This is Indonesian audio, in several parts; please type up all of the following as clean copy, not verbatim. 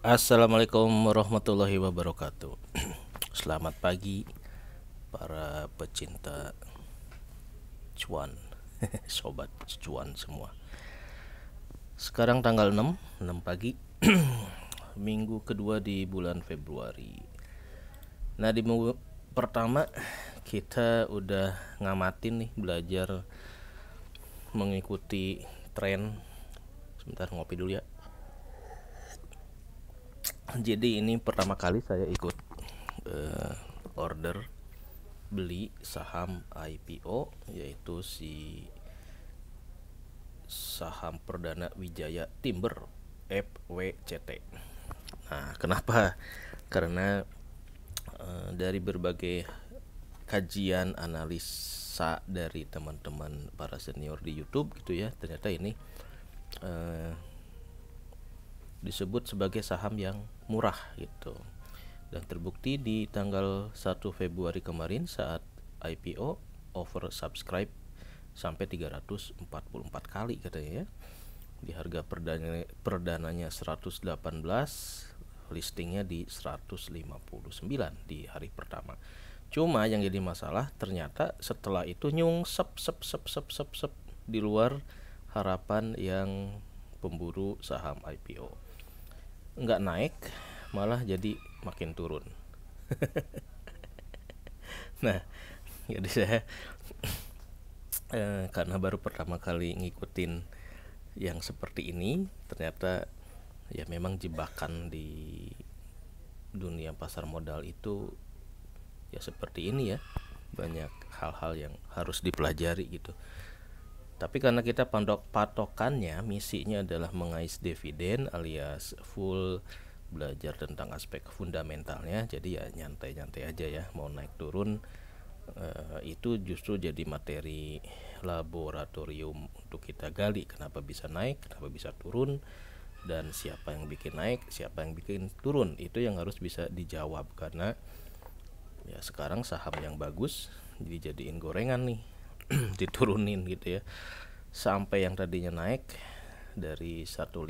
Assalamualaikum warahmatullahi wabarakatuh. Selamat pagi para pecinta cuan, sobat cuan semua. Sekarang tanggal 6 pagi, minggu kedua di bulan Februari. Nah, di minggu pertama kita udah ngamatin nih, belajar mengikuti tren. Sebentar ngopi dulu ya. Jadi ini pertama kali saya ikut order beli saham IPO, yaitu si saham perdana Wijaya Timber FWCT. Nah, kenapa? Karena dari berbagai kajian analisa dari teman-teman para senior di YouTube gitu ya, ternyata ini disebut sebagai saham yang murah gitu. Dan terbukti di tanggal 1 Februari kemarin saat IPO oversubscribe sampai 344 kali katanya ya. Di harga perdananya 118, listingnya di 159 di hari pertama. Cuma yang jadi masalah ternyata setelah itu nyungsep sep di luar harapan yang pemburu saham IPO. Nggak naik, malah jadi makin turun. Nah, jadi saya karena baru pertama kali ngikutin yang seperti ini, ternyata ya memang jebakan di dunia pasar modal itu ya seperti ini ya. Banyak hal-hal yang harus dipelajari gitu. Tapi karena kita patokannya, misinya adalah mengais dividen alias full belajar tentang aspek fundamentalnya, jadi ya nyantai-nyantai aja ya, mau naik turun itu justru jadi materi laboratorium untuk kita gali, kenapa bisa naik, kenapa bisa turun, dan siapa yang bikin naik, siapa yang bikin turun, itu yang harus bisa dijawab. Karena ya sekarang saham yang bagus dijadiin gorengan nih, diturunin gitu ya, sampai yang tadinya naik dari 159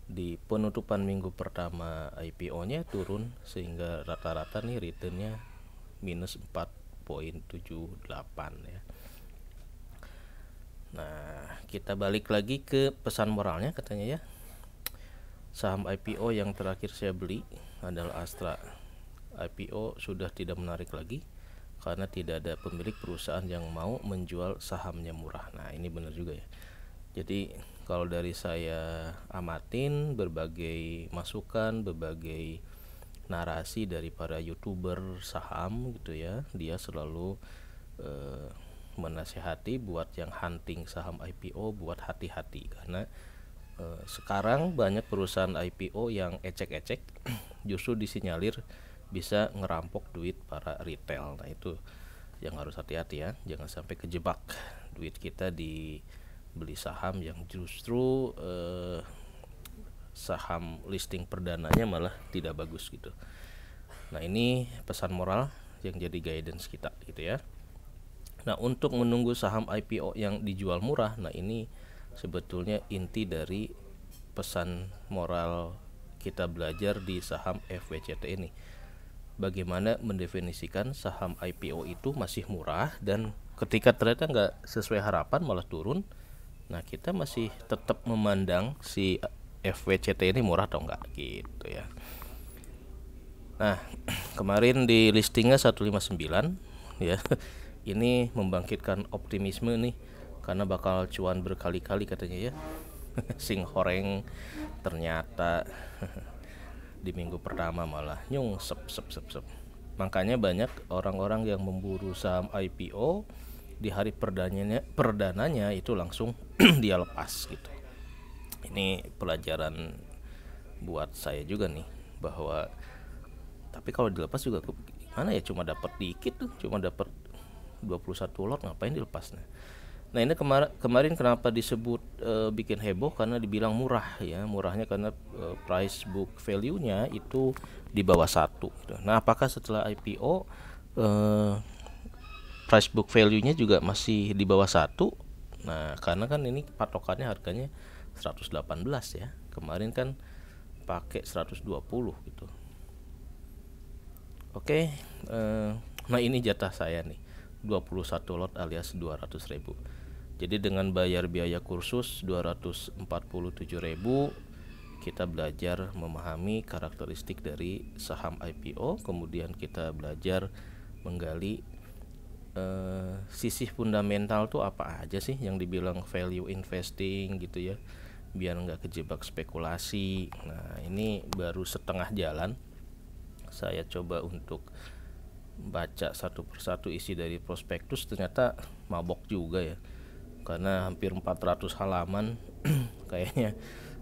di penutupan minggu pertama IPO-nya turun, sehingga rata-rata nih returnnya minus 4,78 ya. Nah, kita balik lagi ke pesan moralnya katanya ya. Saham IPO yang terakhir saya beli adalah Astra. IPO sudah tidak menarik lagi karena tidak ada pemilik perusahaan yang mau menjual sahamnya murah. Nah, ini benar juga ya. Jadi kalau dari saya amatin berbagai masukan, berbagai narasi dari para YouTuber saham gitu ya, dia selalu menasehati buat yang hunting saham IPO buat hati-hati, karena sekarang banyak perusahaan IPO yang ecek-ecek justru disinyalir bisa ngerampok duit para retail. Nah, itu yang harus hati-hati ya, jangan sampai kejebak duit kita di beli saham yang justru saham listing perdananya malah tidak bagus gitu. Nah, ini pesan moral yang jadi guidance kita gitu ya. Nah, untuk menunggu saham IPO yang dijual murah, nah ini sebetulnya inti dari pesan moral kita belajar di saham FWCT ini. Bagaimana mendefinisikan saham IPO itu masih murah, dan ketika ternyata nggak sesuai harapan malah turun, nah kita masih tetap memandang si FWCT ini murah atau enggak gitu ya. Nah, kemarin di listingnya 159 ya. Ini membangkitkan optimisme nih, karena bakal cuan berkali-kali katanya ya. Sing horeng ternyata di minggu pertama malah nyungsep. Makanya banyak orang-orang yang memburu saham IPO di hari perdananya itu langsung dia lepas gitu. Ini pelajaran buat saya juga nih, bahwa tapi kalau dilepas juga gimana ya, cuma dapat dikit tuh, cuma dapat 21 lot, ngapain dilepasnya. Nah, ini kemarin kenapa disebut bikin heboh, karena dibilang murah ya. Murahnya karena price book value-nya itu di bawah 1 gitu. Nah, apakah setelah IPO price book value-nya juga masih di bawah 1? Nah, karena kan ini patokannya harganya 118 ya. Kemarin kan pakai 120 gitu. Oke, nah ini jatah saya nih, 21 lot alias 200.000. Jadi dengan bayar biaya kursus 247.000, kita belajar memahami karakteristik dari saham IPO, kemudian kita belajar menggali sisi fundamental tuh apa aja sih yang dibilang value investing gitu ya, biar nggak kejebak spekulasi. Nah ini baru setengah jalan. Saya coba untuk baca satu persatu isi dari prospektus, ternyata mabok juga ya, karena hampir 400 halaman. Kayaknya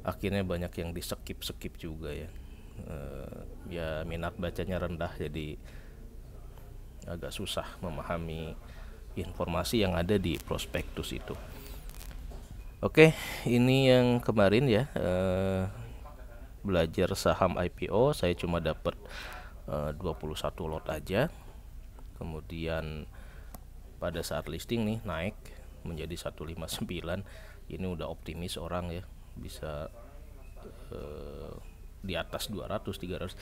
akhirnya banyak yang di skip juga ya. Ya minat bacanya rendah, jadi agak susah memahami informasi yang ada di prospektus itu. Oke, ini yang kemarin ya, belajar saham IPO. Saya cuma dapat 21 lot aja. Kemudian pada saat listing nih naik menjadi 159. Ini udah optimis orang ya, bisa di atas 200, 300.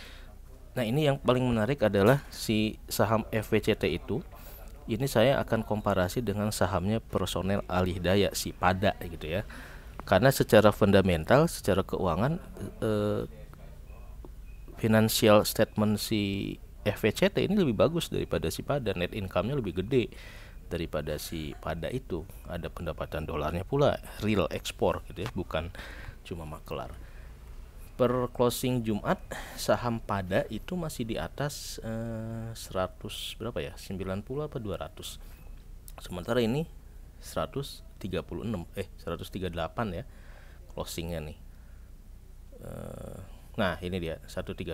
Nah ini yang paling menarik adalah si saham FWCT itu. Ini saya akan komparasi dengan sahamnya personel alih daya si Pada gitu ya. Karena secara fundamental, secara keuangan, financial statement si FWCT ini lebih bagus daripada si Pada. Net income-nya lebih gede daripada si Pada itu. Ada pendapatan dolarnya pula, real ekspor gitu ya, bukan cuma makelar. Per closing Jumat, saham Pada itu masih di atas 100 berapa ya? 90 apa 200. Sementara ini 138 ya closingnya nih. Nah ini dia 138.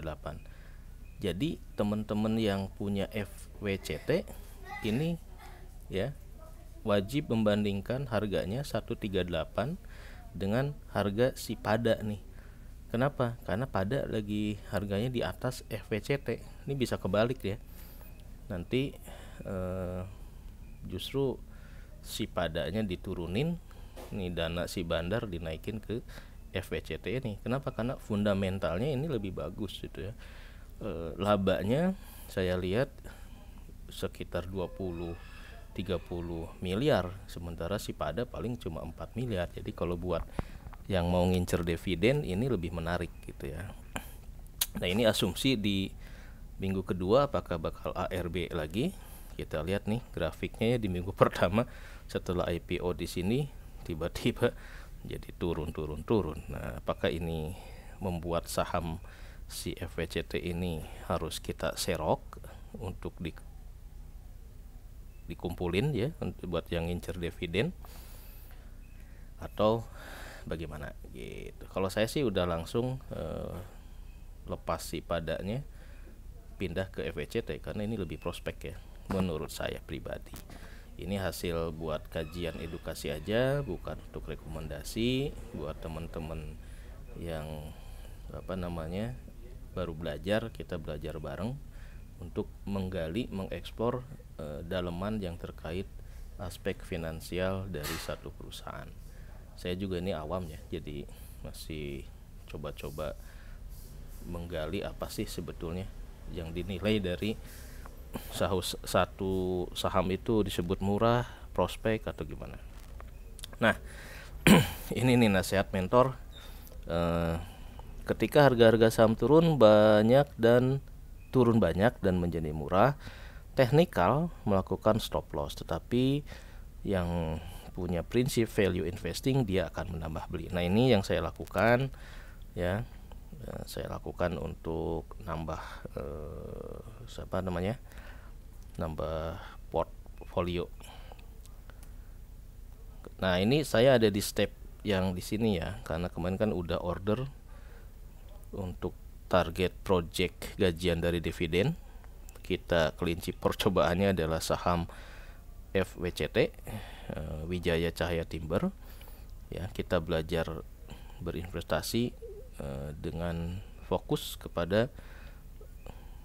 Jadi teman-teman yang punya FWCT ini ya wajib membandingkan harganya 138 dengan harga si Pada nih. Kenapa? Karena Pada lagi harganya di atas FWCT. Ini bisa kebalik ya. Nanti justru si Padanya diturunin, nih dana si bandar dinaikin ke FWCT ini. Kenapa? Karena fundamentalnya ini lebih bagus gitu ya. Labanya saya lihat sekitar 20-30 miliar, sementara si Pada paling cuma 4 miliar. Jadi kalau buat yang mau ngincer dividen ini lebih menarik gitu ya. Nah ini asumsi di minggu kedua apakah bakal ARB lagi. Kita lihat nih grafiknya ya, di minggu pertama setelah IPO di sini tiba-tiba jadi turun. Nah apakah ini membuat saham si FWCT ini harus kita serok untuk dikumpulin ya untuk buat yang ngincer dividen, atau bagaimana gitu. Kalau saya sih udah langsung lepas si Padanya, pindah ke FWCT karena ini lebih prospek ya menurut saya pribadi. Ini hasil buat kajian edukasi aja, bukan untuk rekomendasi buat teman-teman yang baru belajar. Kita belajar bareng untuk menggali, mengeksplor daleman yang terkait aspek finansial dari satu perusahaan. Saya juga ini awam ya, jadi masih coba-coba menggali apa sih sebetulnya yang dinilai dari satu saham itu disebut murah, prospek atau gimana. Nah ini nih nasihat mentor. Ketika harga-harga saham turun banyak dan menjadi murah, teknikal melakukan stop loss, tetapi yang punya prinsip value investing dia akan menambah beli. Nah ini yang saya lakukan ya. Saya lakukan untuk nambah nambah portfolio. Nah ini saya ada di step yang di sini ya, karena kemarin kan udah order untuk target project gajian dari dividen. Kita kelinci percobaannya adalah saham FWCT, Wijaya Cahaya Timber ya. Kita belajar berinvestasi dengan fokus kepada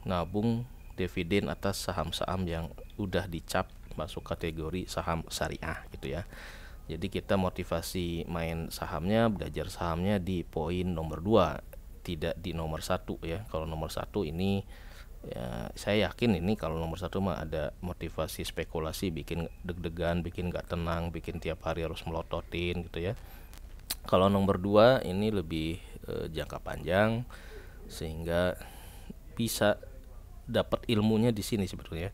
nabung dividen atas saham-saham yang udah dicap masuk kategori saham syariah gitu ya. Jadi kita motivasi main sahamnya, belajar sahamnya di poin nomor 2, tidak di nomor satu ya. Kalau nomor satu ini ya, saya yakin ini kalau nomor satu mah ada motivasi spekulasi, bikin deg-degan, bikin nggak tenang, bikin tiap hari harus melototin gitu ya. Kalau nomor dua ini lebih jangka panjang, sehingga bisa dapat ilmunya di sini sebetulnya.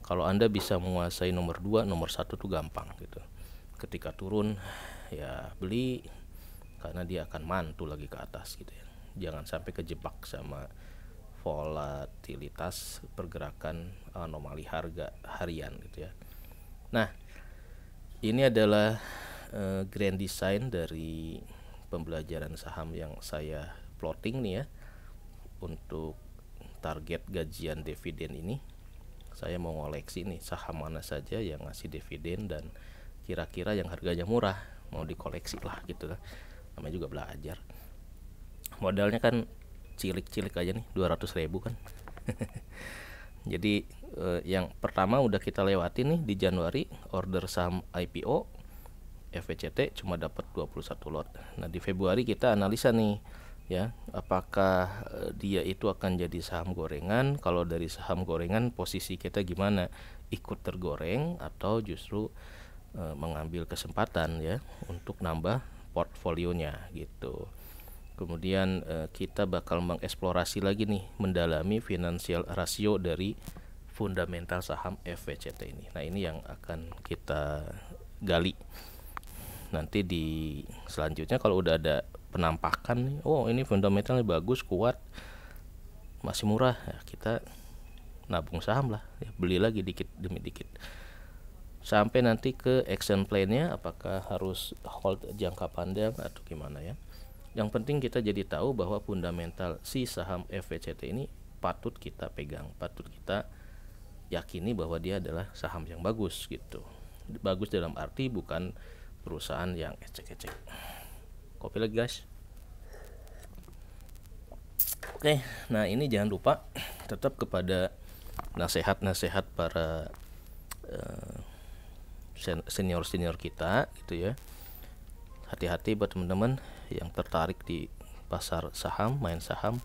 Kalau Anda bisa menguasai nomor 2, nomor 1 tuh gampang gitu. Ketika turun ya beli, karena dia akan mantul lagi ke atas gitu ya. Jangan sampai kejebak sama volatilitas pergerakan anomali harga harian gitu ya. Nah, ini adalah grand design dari pembelajaran saham yang saya plotting nih ya. Untuk target gajian dividen ini, saya mau ngoleksi nih saham mana saja yang ngasih dividen dan kira-kira yang harganya murah, mau dikoleksi lah gitu kan. Namanya juga belajar. Modalnya kan cilik-cilik aja nih, 200.000 kan. Jadi yang pertama udah kita lewati nih di Januari, order saham IPO FVCT cuma dapat 21 lot. Nah, di Februari kita analisa nih ya, apakah dia itu akan jadi saham gorengan. Kalau dari saham gorengan, posisi kita gimana, ikut tergoreng atau justru mengambil kesempatan ya untuk nambah portfolionya gitu. Kemudian kita bakal mengeksplorasi lagi nih, mendalami financial rasio dari fundamental saham FVCT ini. Nah, ini yang akan kita gali nanti di selanjutnya. Kalau udah ada penampakan nih, oh ini fundamentalnya bagus, kuat, masih murah ya, kita nabung saham lah ya, beli lagi dikit demi dikit sampai nanti ke action plan-nya, apakah harus hold jangka panjang atau gimana ya. Yang penting kita jadi tahu bahwa fundamental si saham FVCT ini patut kita pegang, patut kita yakini bahwa dia adalah saham yang bagus gitu. Bagus dalam arti bukan perusahaan yang ecek-ecek. Kopi lagi guys. Oke, nah ini jangan lupa tetap kepada nasihat-nasihat para senior-senior kita gitu ya. Hati-hati buat teman-teman yang tertarik di pasar saham, main saham.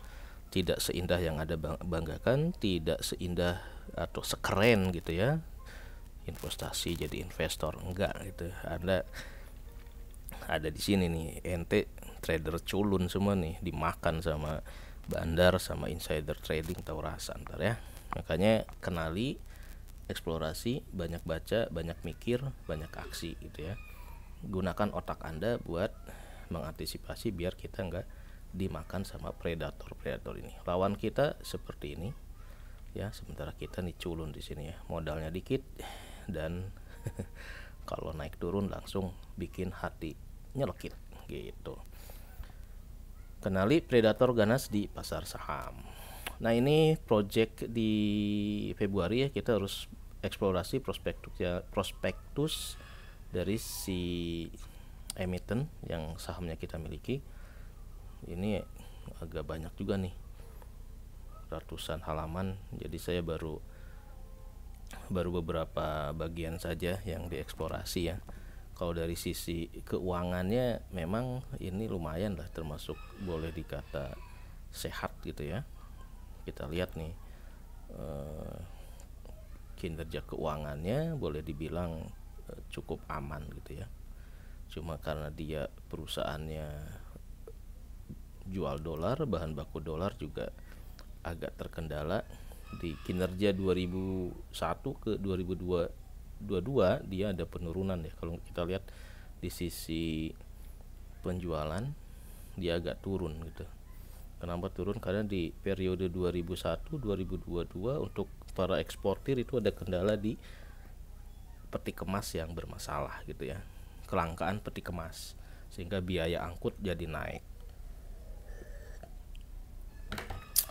Tidak seindah yang Anda banggakan, tidak seindah atau sekeren gitu ya investasi jadi investor, enggak gitu. Anda ada di sini nih, ente trader culun semua nih, dimakan sama bandar, sama insider trading, tahu rasa ntar ya. Makanya kenali, eksplorasi, banyak baca, banyak mikir, banyak aksi gitu ya. Gunakan otak Anda buat mengantisipasi biar kita nggak dimakan sama predator-predator ini. Lawan kita seperti ini ya, sementara kita nih culun di sini ya, modalnya dikit dan kalau naik turun langsung bikin hati nyelekit gitu. Kenali predator ganas di pasar saham. Nah, ini project di Februari ya, kita harus eksplorasi prospektus dari si emiten yang sahamnya kita miliki. Ini agak banyak juga nih, ratusan halaman. Jadi saya baru beberapa bagian saja yang dieksplorasi ya. Kalau dari sisi keuangannya memang ini lumayan lah, termasuk boleh dikata sehat gitu ya. Kita lihat nih kinerja keuangannya boleh dibilang cukup aman gitu ya. Cuma karena dia perusahaannya jual dolar, bahan baku dolar juga agak terkendala. Di kinerja 2001 ke 2022 dia ada penurunan ya. Kalau kita lihat di sisi penjualan dia agak turun gitu. Kenapa turun? Karena di periode 2001-2022 untuk para eksportir itu ada kendala di peti kemas yang bermasalah gitu ya. Kelangkaan peti kemas sehingga biaya angkut jadi naik.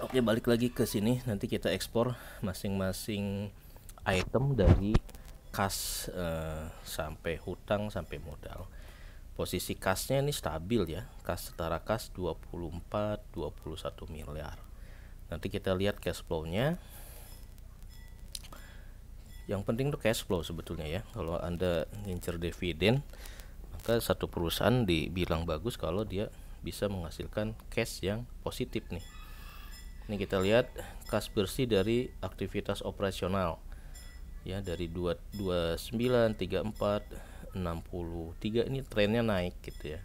Oke, balik lagi ke sini, nanti kita ekspor masing-masing item dari kas sampai hutang sampai modal. Posisi kasnya ini stabil ya, kas setara kas 24-21 miliar. Nanti kita lihat cash flow-nya. Yang penting tuh cash flow sebetulnya ya. Kalau Anda ngincer dividen, maka satu perusahaan dibilang bagus kalau dia bisa menghasilkan cash yang positif nih. Ini kita lihat kas bersih dari aktivitas operasional ya, dari 29, 34, 63 ini trennya naik gitu ya.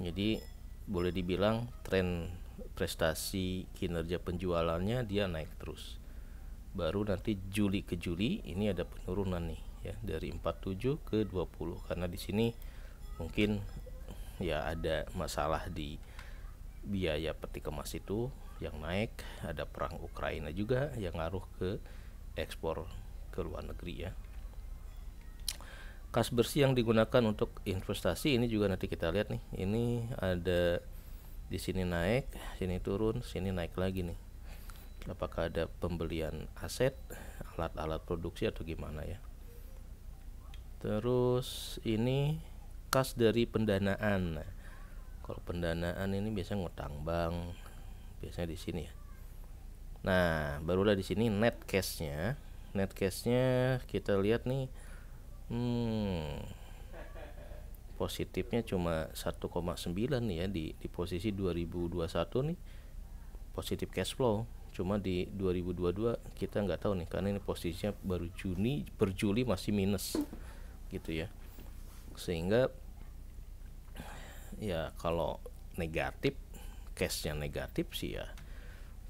Jadi boleh dibilang tren prestasi kinerja penjualannya dia naik terus. Baru nanti Juli ke Juli ini ada penurunan nih ya, dari 47 ke 20 karena di sini mungkin ya ada masalah di biaya peti kemas itu yang naik, ada perang Ukraina juga yang ngaruh ke ekspor ke luar negeri ya. Kas bersih yang digunakan untuk investasi ini juga nanti kita lihat nih. Ini ada di sini naik, sini turun, sini naik lagi nih. Apakah ada pembelian aset, alat-alat produksi atau gimana ya. Terus ini kas dari pendanaan. Nah, kalau pendanaan ini biasanya ngutang bank, biasanya di sini ya. Nah, barulah di sini net cash-nya. Net cash-nya kita lihat nih, positifnya cuma 1,9 nih ya di posisi 2021 nih positif cash flow. Cuma di 2022 kita nggak tahu nih karena ini posisinya baru Juni, per Juli masih minus gitu ya. Sehingga ya kalau negatif, cashnya negatif sih ya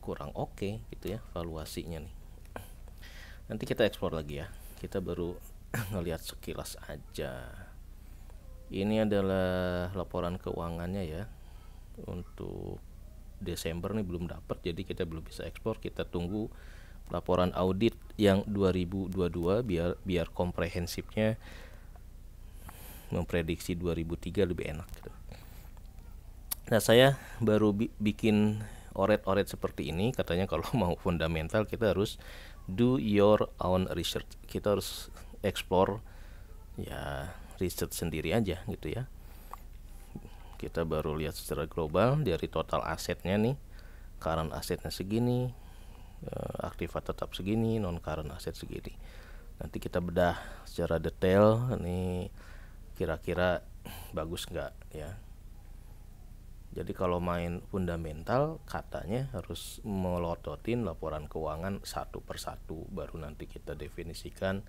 kurang oke gitu ya valuasinya nih. Nanti kita ekspor lagi ya. Kita baru ngelihat sekilas aja. Ini adalah laporan keuangannya ya. Untuk Desember nih belum dapat, jadi kita belum bisa ekspor. Kita tunggu laporan audit yang 2022 biar komprehensifnya memprediksi 2003 lebih enak gitu. Nah, saya baru bikin oret-oret seperti ini. Katanya kalau mau fundamental kita harus do your own research. Kita harus explore ya, riset sendiri aja gitu ya. Kita baru lihat secara global dari total asetnya nih, current asetnya segini, aktiva tetap segini, non current aset segini. Nanti kita bedah secara detail ini kira-kira bagus nggak ya. Jadi kalau main fundamental katanya harus melototin laporan keuangan satu persatu, baru nanti kita definisikan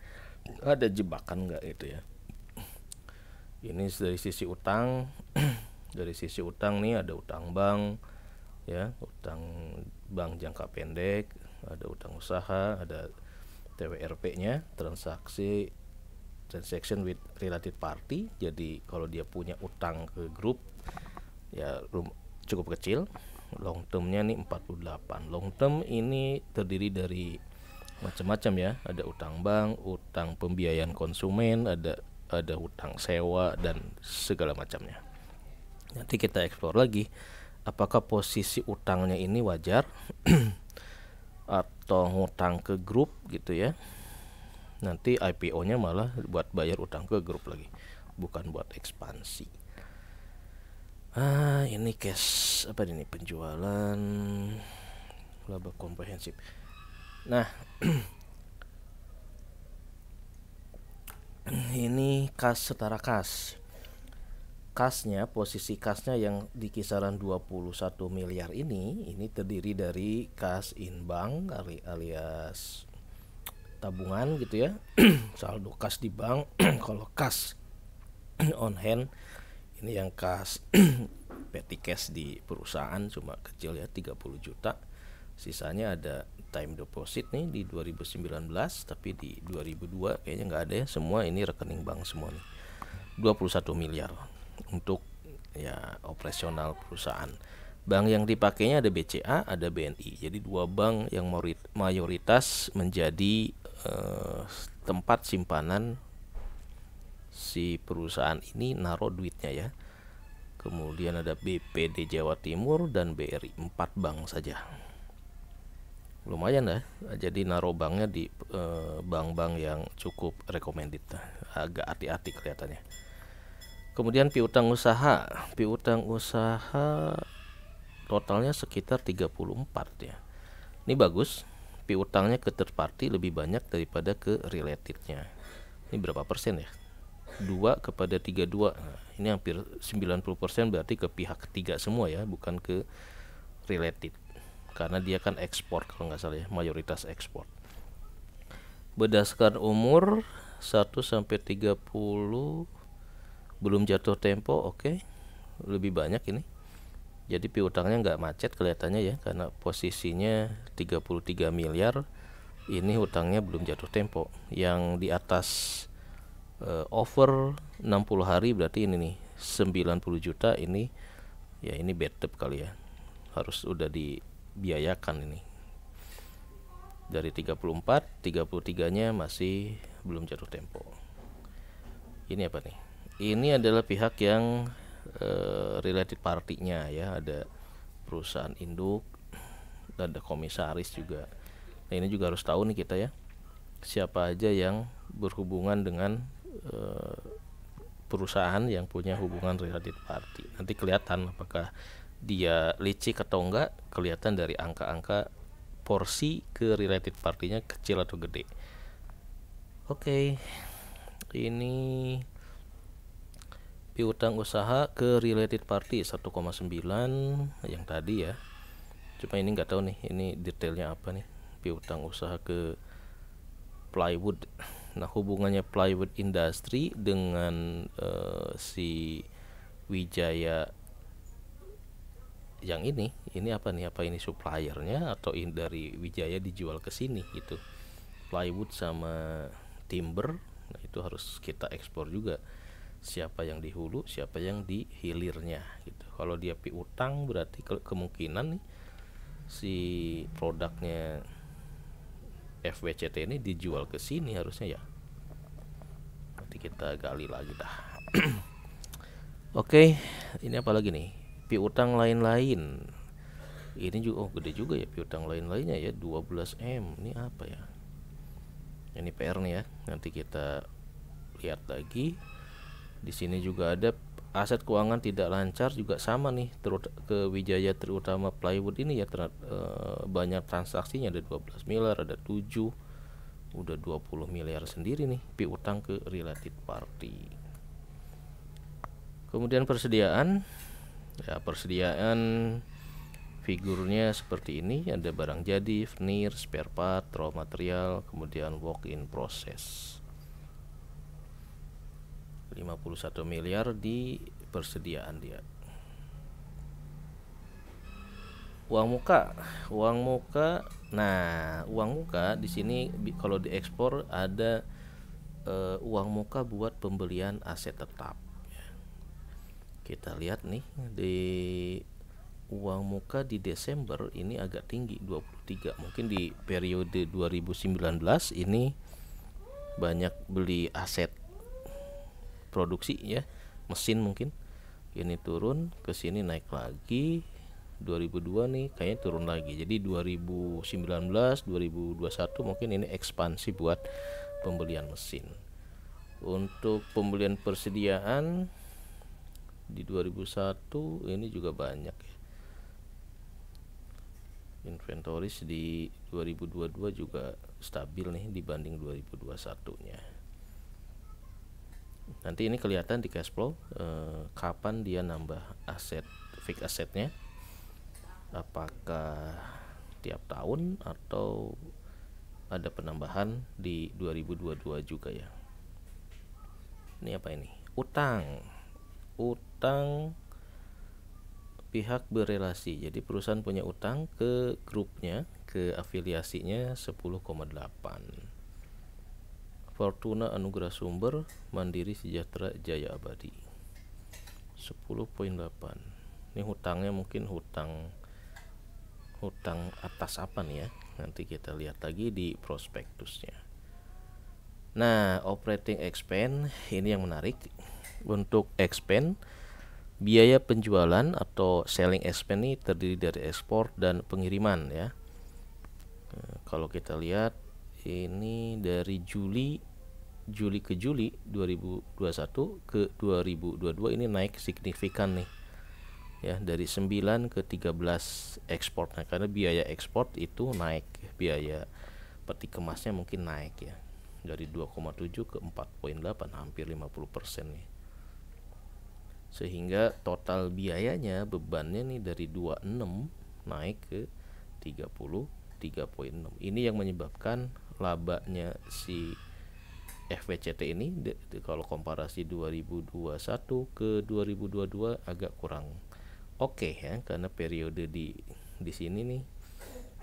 ada jebakan nggak gitu ya. Ini dari sisi utang. Dari sisi utang nih ada utang bank ya, utang bank jangka pendek, ada utang usaha, ada TWRP-nya, transaction with related party. Jadi kalau dia punya utang ke grup ya cukup kecil. Long term-nya nih 48. Long term ini terdiri dari macam-macam ya, ada utang bank, utang pembiayaan konsumen, ada utang sewa dan segala macamnya. Nanti kita eksplor lagi apakah posisi utangnya ini wajar atau ngutang ke grup gitu ya. Nanti IPO-nya malah buat bayar utang ke grup lagi, bukan buat ekspansi. Ini cash apa ini, penjualan laba komprehensif. Nah, ini kas setara kas. Kasnya, posisi kasnya yang di kisaran 21 miliar ini terdiri dari kas in bank alias tabungan gitu ya. Saldo kas di bank. Kalau kas on hand ini yang kas petty cash di perusahaan cuma kecil ya, 30 juta. Sisanya ada time deposit nih di 2019, tapi di 2002 kayaknya nggak ada ya. Semua ini rekening bank semua nih. 21 miliar untuk ya operasional perusahaan. Bank yang dipakainya ada BCA, ada BNI. Jadi dua bank yang mayoritas menjadi tempat simpanan si perusahaan ini naruh duitnya ya. Kemudian ada BPD Jawa Timur dan BRI, 4 bank saja. Lumayan ya. Jadi naruh banknya di bank-bank yang cukup recommended. Agak hati-hati kelihatannya. Kemudian piutang usaha totalnya sekitar 34 ya. Ini bagus. Piutangnya ke third party lebih banyak daripada ke relatednya. Ini berapa persen ya? 2 kepada 32. Nah, ini hampir 90% berarti ke pihak ketiga semua ya, bukan ke related. Karena dia kan ekspor kalau nggak salah ya, mayoritas ekspor. Berdasarkan umur 1 sampai 30 belum jatuh tempo, oke. Lebih banyak ini. Jadi piutangnya nggak macet kelihatannya ya, karena posisinya 33 miliar. Ini hutangnya belum jatuh tempo. Yang di atas over 60 hari berarti ini nih 90 juta ini ya, ini bad debt kali ya. Harus udah dibiayakan ini. Dari 34, 33-nya masih belum jatuh tempo. Ini apa nih? Ini adalah pihak yang related partinya ya, ada perusahaan induk, ada komisaris juga. Nah, ini juga harus tahu nih kita ya, siapa aja yang berhubungan dengan perusahaan yang punya hubungan related party. Nanti kelihatan apakah dia licik atau enggak, kelihatan dari angka-angka porsi ke related partinya kecil atau gede. Oke. Ini piutang usaha ke related party 1,9 yang tadi ya. Cuma ini nggak tahu nih, ini detailnya apa nih, piutang usaha ke plywood. Nah, hubungannya plywood industry dengan si Wijaya yang ini apa nih? Apa ini suppliernya atau dari Wijaya dijual ke sini gitu? Plywood sama timber, nah itu harus kita ekspor juga. Siapa yang di hulu, siapa yang di hilirnya gitu. Kalau dia piutang berarti kemungkinan nih si produknya FWCT ini dijual ke sini harusnya ya. Nanti kita gali lagi dah. Oke, ini apa lagi nih? Piutang lain-lain. Ini juga gede juga ya piutang lain-lainnya ya, 12M. Ini apa ya? Ini PR nih ya. Nanti kita lihat lagi. Di sini juga ada aset keuangan tidak lancar juga sama nih, ke Wijaya terutama plywood ini ya, banyak transaksinya, ada 12 miliar, ada 7, udah 20 miliar sendiri nih piutang ke related party. Kemudian persediaan ya, persediaan figurnya seperti ini, ada barang jadi, veneer, spare part, raw material, kemudian work in process. 51 miliar di persediaan dia. Uang muka. Nah, uang muka di sini kalau diekspor ada uang muka buat pembelian aset tetap. Kita lihat nih di uang muka di Desember ini agak tinggi 23. Mungkin di periode 2019 ini banyak beli aset produksi ya, mesin mungkin. Ini turun, ke sini naik lagi. 2002 nih kayaknya turun lagi. Jadi 2019, 2021 mungkin ini ekspansi buat pembelian mesin. Untuk pembelian persediaan di 2001 ini juga banyak ya. Inventories di 2022 juga stabil nih dibanding 2021-nya. Nanti ini kelihatan di cash flow kapan dia nambah aset, fixed asetnya, apakah tiap tahun atau ada penambahan di 2022 juga ya. Ini apa ini? Utang pihak berelasi. Jadi perusahaan punya utang ke grupnya, ke afiliasinya 10,8. Fortuna Anugerah Sumber, Mandiri Sejahtera Jaya Abadi 10,8. Ini hutangnya mungkin hutang atas apa nih ya, nanti kita lihat lagi di prospektusnya. Nah, operating expense ini yang menarik. Untuk expense, biaya penjualan atau selling expense ini terdiri dari ekspor dan pengiriman ya. Kalau kita lihat ini dari Juli ke Juli 2021 ke 2022 ini naik signifikan nih ya, dari 9 ke 13 ekspor. Nah, karena biaya ekspor itu naik, biaya peti kemasnya mungkin naik ya. dari 2,7 ke 4,8, hampir 50% nih. Sehingga total biayanya, bebannya nih dari 26 naik ke 33,6. Ini yang menyebabkan labanya si FWCT ini kalau komparasi 2021 ke 2022 agak kurang oke ya, karena periode di sini nih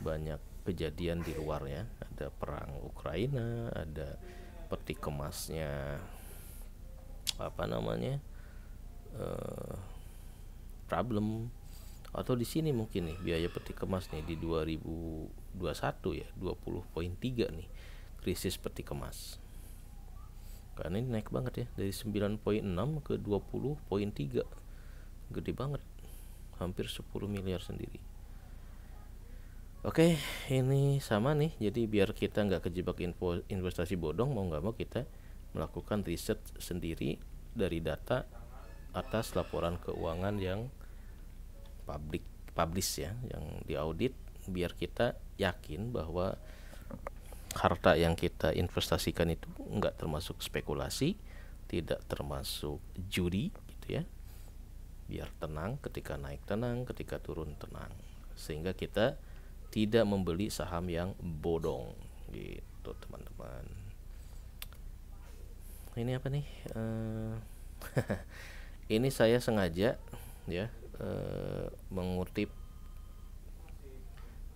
banyak kejadian di luar ya, ada perang Ukraina, ada peti kemasnya apa namanya problem, atau di sini mungkin nih biaya peti kemas nih di 2021 ya 20,3 nih krisis peti kemas, karena ini naik banget ya dari 9,6 ke 20,3, gede banget, hampir 10 miliar sendiri. Oke, ini sama nih, jadi biar kita nggak kejebak investasi bodong, mau nggak mau kita melakukan riset sendiri dari data atas laporan keuangan yang publish ya, yang diaudit, biar kita yakin bahwa harta yang kita investasikan itu nggak termasuk spekulasi, tidak termasuk judi gitu ya, biar tenang, ketika naik tenang, ketika turun tenang, sehingga kita tidak membeli saham yang bodong gitu teman-teman. Ini apa nih? Ini saya sengaja ya mengutip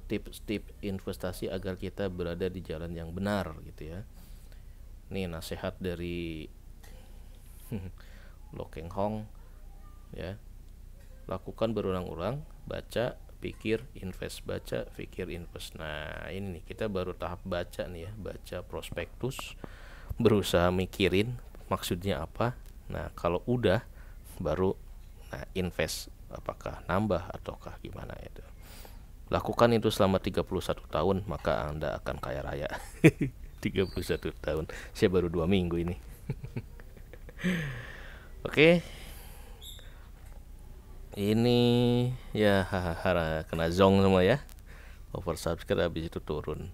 tips-tips investasi agar kita berada di jalan yang benar gitu ya. Ini nasihat dari Lo Keng Hong ya. Lakukan berulang-ulang, baca, pikir, invest, baca, pikir, invest. Nah ini nih, kita baru tahap baca nih ya, baca prospektus, berusaha mikirin maksudnya apa. Nah kalau udah baru invest, apakah nambah ataukah gimana itu. Lakukan itu selama 31 tahun, maka Anda akan kaya raya. 31 tahun, saya baru 2 minggu ini. Oke. Ini ya kena zong semua ya, oversubscribe habis itu turun.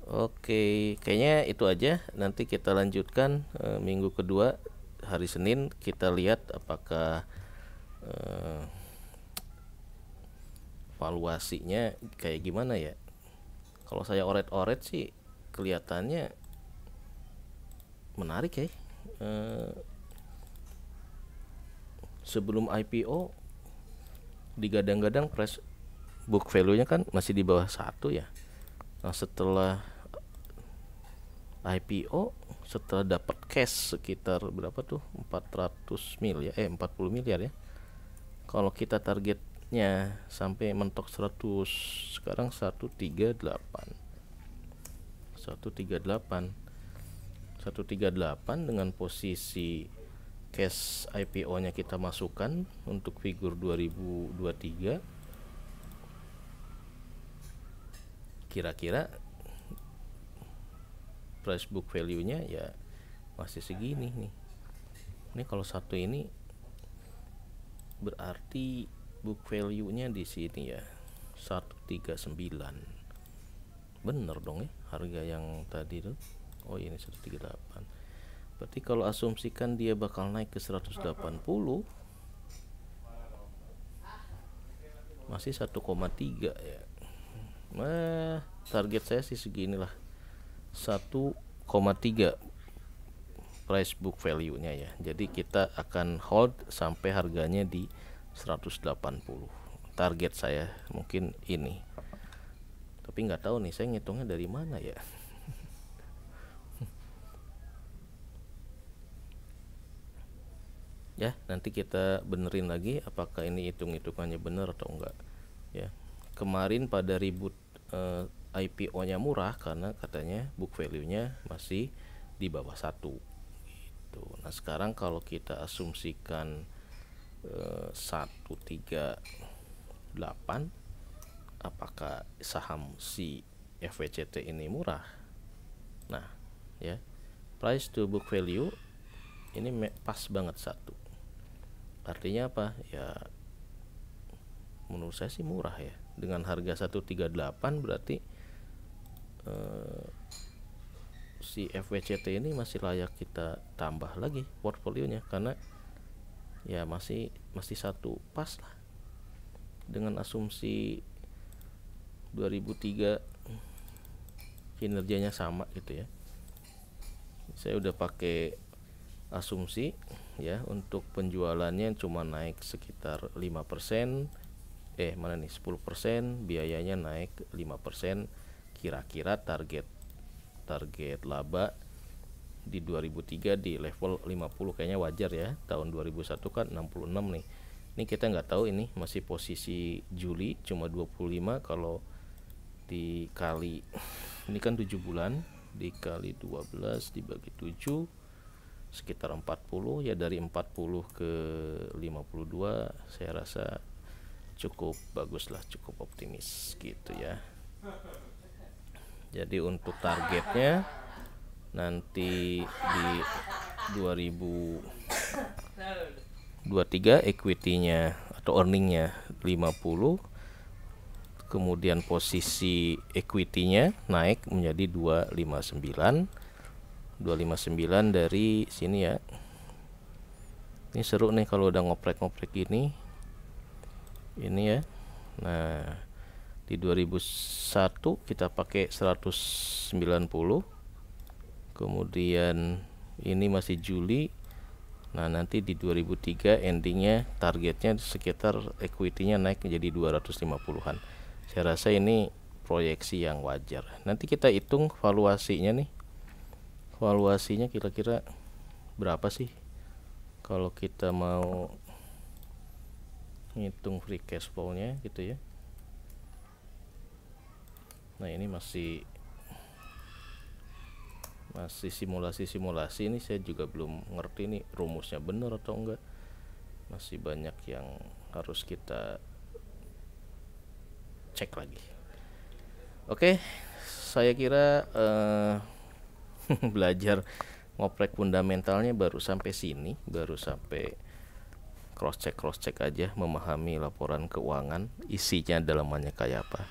Oke, kayaknya itu aja. Nanti kita lanjutkan minggu kedua, hari Senin, kita lihat apakah valuasinya kayak gimana ya. Kalau saya oret-oret sih kelihatannya menarik ya. Sebelum IPO digadang-gadang price book value-nya kan masih di bawah 1 ya. Nah setelah IPO, setelah dapat cash sekitar berapa tuh, 400 miliar 40 miliar ya. Kalau kita targetnya sampai mentok 100, sekarang 138 dengan posisi cash IPO-nya kita masukkan untuk figur 2023, kira-kira price book value-nya ya masih segini nih. Ini kalau satu ini berarti book value-nya di sini ya 139. Bener dong ya harga yang tadi tuh. Oh ini 138. Berarti kalau asumsikan dia bakal naik ke 180, masih 1,3 ya. Nah, target saya sih seginilah, 1,3 price book value-nya ya. Jadi kita akan hold sampai harganya di 180. Target saya mungkin ini. Tapi nggak tahu nih, saya ngitungnya dari mana ya. Ya nanti kita benerin lagi apakah ini hitung-hitungannya bener atau enggak ya. Kemarin pada ribut IPO-nya murah karena katanya book value-nya masih di bawah 1 gitu. Nah sekarang kalau kita asumsikan 138, apakah saham si FWCT ini murah? Nah ya, price to book value ini pas banget 1. Artinya apa ya, menurut saya sih murah ya. Dengan harga 138 berarti si FWCT ini masih layak kita tambah lagi portfolionya, karena ya masih satu pas lah dengan asumsi 2003 kinerjanya sama gitu ya. Saya udah pakai asumsi ya, untuk penjualannya cuma naik sekitar 5%, 10%, biayanya naik 5%. Kira-kira target laba di 2003 di level 50 kayaknya wajar ya. Tahun 2001 kan 66 nih. Ini kita nggak tahu, ini masih posisi Juli cuma 25, kalau dikali ini kan 7 bulan, dikali 12 dibagi 7 sekitar 40 ya. Dari 40 ke 52 saya rasa cukup bagus lah, cukup optimis gitu ya. Jadi untuk targetnya nanti di 2023 equity-nya atau earning-nya 50, kemudian posisi equity-nya naik menjadi 259 dari sini ya. Ini seru nih kalau udah ngoprek-ngoprek ini ya. Nah, di 2001 kita pakai 190, kemudian ini masih Juli. Nah, nanti di 2003 endingnya targetnya sekitar equity-nya naik menjadi 250-an. Saya rasa ini proyeksi yang wajar. Nanti kita hitung valuasinya nih. Valuasinya kira-kira berapa sih kalau kita mau ngitung free cash flow-nya gitu ya. Nah, ini masih simulasi ini, saya juga belum ngerti nih rumusnya bener atau enggak. Masih banyak yang harus kita cek lagi. Oke, saya kira belajar ngoprek fundamentalnya baru sampai sini, baru sampai cross check aja, memahami laporan keuangan, isinya dalamannya kayak apa.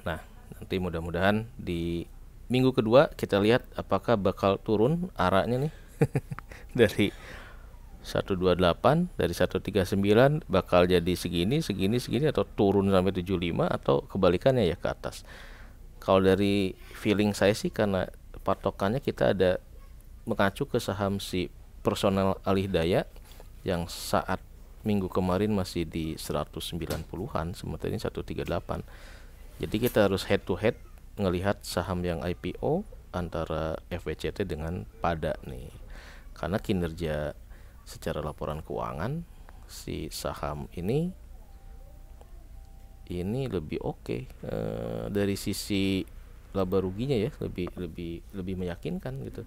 Nah, nanti mudah-mudahan di minggu kedua kita lihat apakah bakal turun arahnya nih dari 128, dari 139 bakal jadi segini atau turun sampai 75 atau kebalikannya ya ke atas. Kalau dari feeling saya sih, karena patokannya kita ada mengacu ke saham si Personal Alih Daya yang saat minggu kemarin masih di 190-an, sementara ini 138. Jadi kita harus head to head ngelihat saham yang IPO antara FWCT dengan Pada nih. Karena kinerja secara laporan keuangan si saham ini lebih oke. Dari sisi laba ruginya ya, lebih meyakinkan gitu.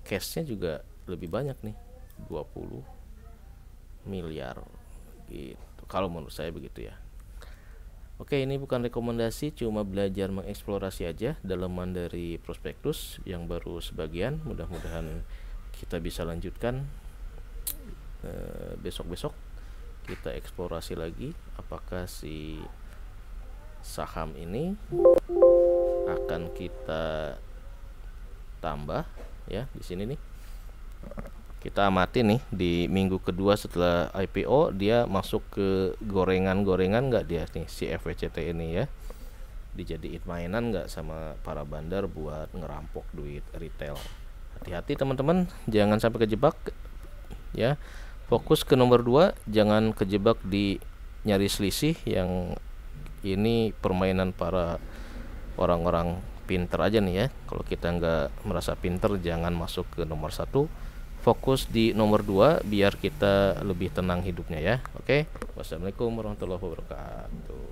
Cashnya juga lebih banyak nih, 20 miliar gitu. Kalau menurut saya begitu ya. Oke, ini bukan rekomendasi, cuma belajar mengeksplorasi aja dalaman dari prospektus yang baru sebagian. Mudah-mudahan kita bisa lanjutkan besok-besok. Kita eksplorasi lagi apakah si saham ini akan kita tambah ya. Di sini nih kita amati nih di minggu kedua setelah IPO, dia masuk ke gorengan nggak dia nih si FWCT ini ya, dijadiin mainan nggak sama para bandar buat ngerampok duit retail. Hati-hati teman-teman, jangan sampai kejebak ya. Fokus ke nomor 2, jangan kejebak di nyari selisih. Yang ini permainan para orang-orang pinter aja nih ya. Kalau kita nggak merasa pinter, jangan masuk ke nomor 1. Fokus di nomor 2 biar kita lebih tenang hidupnya ya. Oke, wassalamualaikum warahmatullahi wabarakatuh.